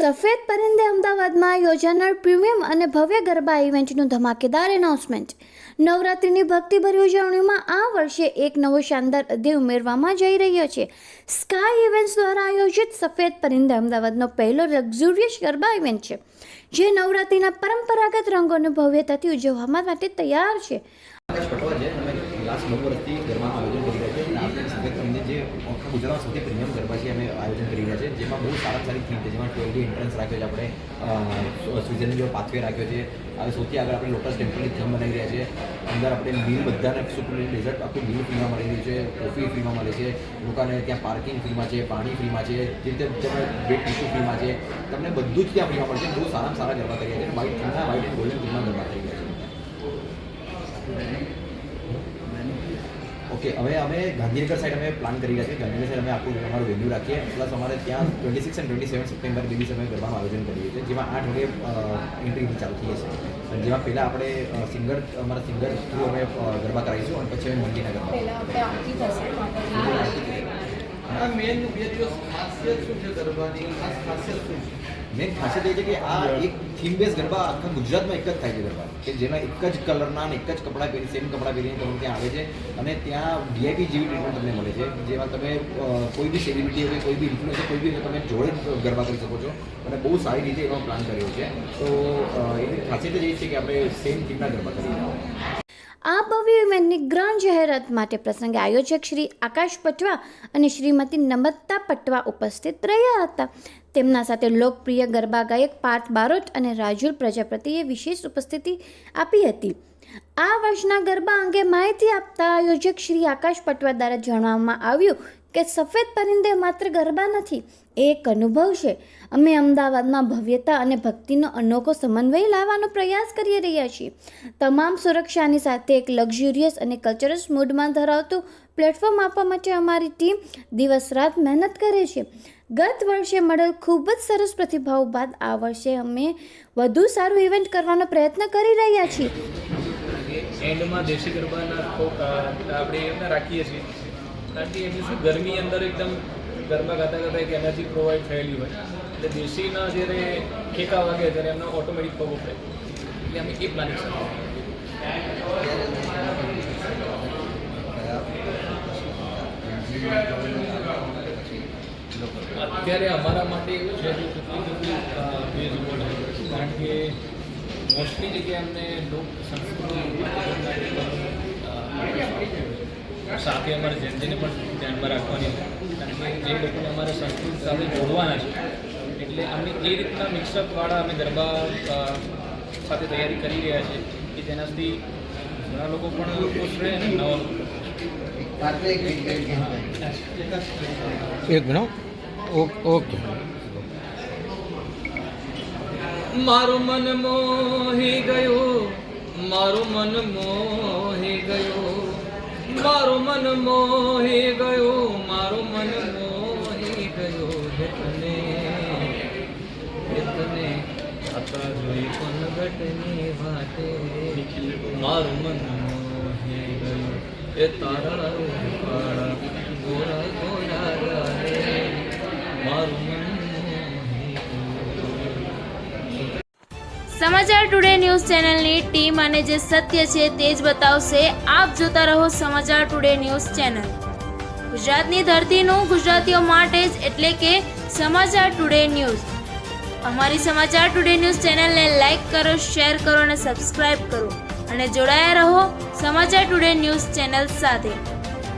સફેદ પરિંદે અમદાવાદમાં યોજાનાર પ્રીમિયમ અને ભવ્ય ગરબા ઇવેન્ટનું ધમાકેદાર એનાઉન્સમેન્ટ. નવરાત્રિની ભક્તિભરી ઉજવણીમાં આ વર્ષે એક નવો શાનદાર અધ્યાય ઉમેરવામાં જઈ રહ્યો છે. સ્કાય ઇવેન્ટ્સ દ્વારા આયોજિત સફેદ પરિંદે અમદાવાદનો પહેલો લક્ઝુરિયસ ગરબા ઇવેન્ટ છે, જે નવરાત્રિના પરંપરાગત રંગોને ભવ્યતાથી ઉજવવા માટે તૈયાર છે. લાસ્ટ 9 વર્ષથી ગરબાનું આયોજન કરી રહ્યા છે અને આપણે સફેદ પરિંદે જે આખા ગુજરાતમાં સૌથી પ્રીમિયમ ગરબા છે અમે આયોજન કરી રહ્યા છે, જેમાં બહુ સારી થીમ છે, જેમાં 12D એન્ટ્રન્સ રાખ્યો છે, આપણે સ્વિઝરલેન્ડ જેવો પાથવે રાખ્યો છે. હવે સૌથી આગળ આપણે લોટસ ટેમ્પલની થીમ બનાવી રહ્યા છે. અંદર આપણે મીલ બધાને સુપર ડેઝર્ટ આખું મીલ ફ્રીમાં મળી રહ્યું છે, કોફી ફ્રીમાં મળે છે, લોકોને ત્યાં પાર્કિંગ ફ્રીમાં છે, પાણી ફ્રીમાં છે, જે રીતે તમે બેડ ટીશ્યુ ફ્રીમાં છે, તમને બધું જ ત્યાં ફ્રીમાં મળશે. બહુ સારામાં સારા ગરબા કરી રહ્યા છે. વ્હાઇટ થીમના વ્હાઇટ એન્ડ ગોલ્ડન થીમના ગરબા કરી રહ્યા છે. ઓકે, હવે અમે ગાંધીનગર સાઈડ અમે પ્લાન કરી રહ્યા છીએ. ગાંધીનગર સાઈડ અમે આખું અમારું વેન્યુ રાખીએ, પ્લસ અમારે ત્યાં 26 અને 27 સપ્ટેમ્બર દિવસ અમે ગરબાનું આયોજન કરીએ છીએ, જેમાં 8 વાગે એન્ટ્રી ચાલુ થઈએ છીએ. જેમાં પહેલાં આપણે અમારા સિંગર થ્રુ અમે ગરબા કરાવીશું અને પછી અમે મંદિરના ગરબા. મેન 2 દિવસ ખાસિયત શું છે ગરબાની? ખાસિયત શું છે? મેન ખાસિયત એ છે કે આ એક થીમ બેઝ ગરબા આખા ગુજરાતમાં એક જ થાય છે ગરબા, કે જેમાં એક જ કલરના અને એક જ કપડાં પહેરી સેમ કપડાં પહેરીને તમે ત્યાં આવે છે અને ત્યાં VIP જેવી ટ્રીટમેન્ટ તમને મળે છે, જેમાં તમે કોઈ બી સેલિબ્રિટી હોય, કોઈ બી ઇન્ફ્લુએન્સર, કોઈ બી તમે જોડે ગરબા કરી શકો છો અને બહુ સારી રીતે એનો પ્લાન કર્યો છે. તો એની ખાસિયત જ એ છે કે આપણે સેમ થીમના ગરબા કરીએ. આ ભવ્ય ઇવેન્ટની ગ્રાન્ડ જાહેરાત માટે પ્રસંગે આયોજક શ્રી આકાશ પટવા અને શ્રીમતી નમ્રતા પટવા ઉપસ્થિત રહ્યા હતા. તેમના સાથે લોકપ્રિય ગરબા ગાયક પાર્થ બારોટ અને રાજુલ પ્રજાપતિએ વિશેષ ઉપસ્થિતિ આપી હતી. આ વર્ષના ગરબા અંગે માહિતી આપતા આયોજક શ્રી આકાશ પટવા દ્વારા જણાવવામાં આવ્યું કે સફેદ પરિંદે માત્ર ગરબા નથી, એ એક અનુભવ છે. અમે અમદાવાદમાં ભવ્યતા અને ભક્તિનો અનોખો સમન્વય લાવવાનો પ્રયાસ કરી રહ્યા છીએ. તમામ સુરક્ષાની સાથે એક લક્ઝુરિયસ અને કલ્ચરલ મૂડમાં ધરાવતું પ્લેટફોર્મ આપવા માટે અમારી ટીમ દિવસ રાત મહેનત કરે છે. ગત વર્ષે મળેલ ખૂબ જ સરસ પ્રતિભાવ બાદ આ વર્ષે અમે વધુ સારું ઇવેન્ટ કરવાનો પ્રયત્ન કરી રહ્યા છીએ. એન્ડમાં દેશી ગરબાના આપણે એમને રાખીએ છીએ, કારણ કે એમની શું ગરમી અંદર એકદમ ગરબા ગાતા ગાતા એક એનર્જી પ્રોવાઈડ થયેલી હોય, એટલે દેશીના જ્યારે ઠેકા વાગે ત્યારે એમને ઓટોમેટિક પગ ઉપડે, એટલે અમે એ પ્લાનિંગ કરીએ. અત્યારે અમારા માટે એવું છે કે બેઝ મોડ, કારણ કે મોસ્ટલી જગ્યાએ અમને લોક સંસ્કૃતિ સાથે અમારે જેને પણ ધ્યાનમાં રાખવાની હોય, કારણ કે જે લોકોને અમારે સંસ્કૃતિ સાથે જોડવાના છે, એટલે અમે એ રીતના મિક્સઅપવાળા અમે ગરબા સાથે તૈયારી કરી રહ્યા છીએ કે જેનાથી ઘણા લોકો પણ ખુશ રહે અને નવા લોકો. એક મિનિટ. ઓકે. મારું મન મોહી ગયું, મારું મન મોહી ગયું, મારું મન મોહી ગયું, મારું મન મોહી ગયું, હેતને હેતને આતા જોઈ પનગટની વાટે, મારું મન મોહી ગયું, એ તારા રૂપાળા ગોરા ગોરા ગાલે, મારું મન મોહી ગયું. સમાચાર ટુડે ન્યૂઝ ચેનલની ટીમ અને જે સત્ય છે તે જ બતાવશે. આપ જોતા રહો સમાચાર ટુડે ન્યૂઝ ચેનલ. ગુજરાતની ધરતીનું ગુજરાતીઓ માટે જ, એટલે કે સમાચાર ટુડે ન્યૂઝ. અમારી સમાચાર ટુડે ન્યૂઝ ચેનલને લાઇક કરો, શેર કરો અને સબસ્ક્રાઇબ કરો અને જોડાયા રહો સમાચાર ટુડે ન્યૂઝ ચેનલ સાથે.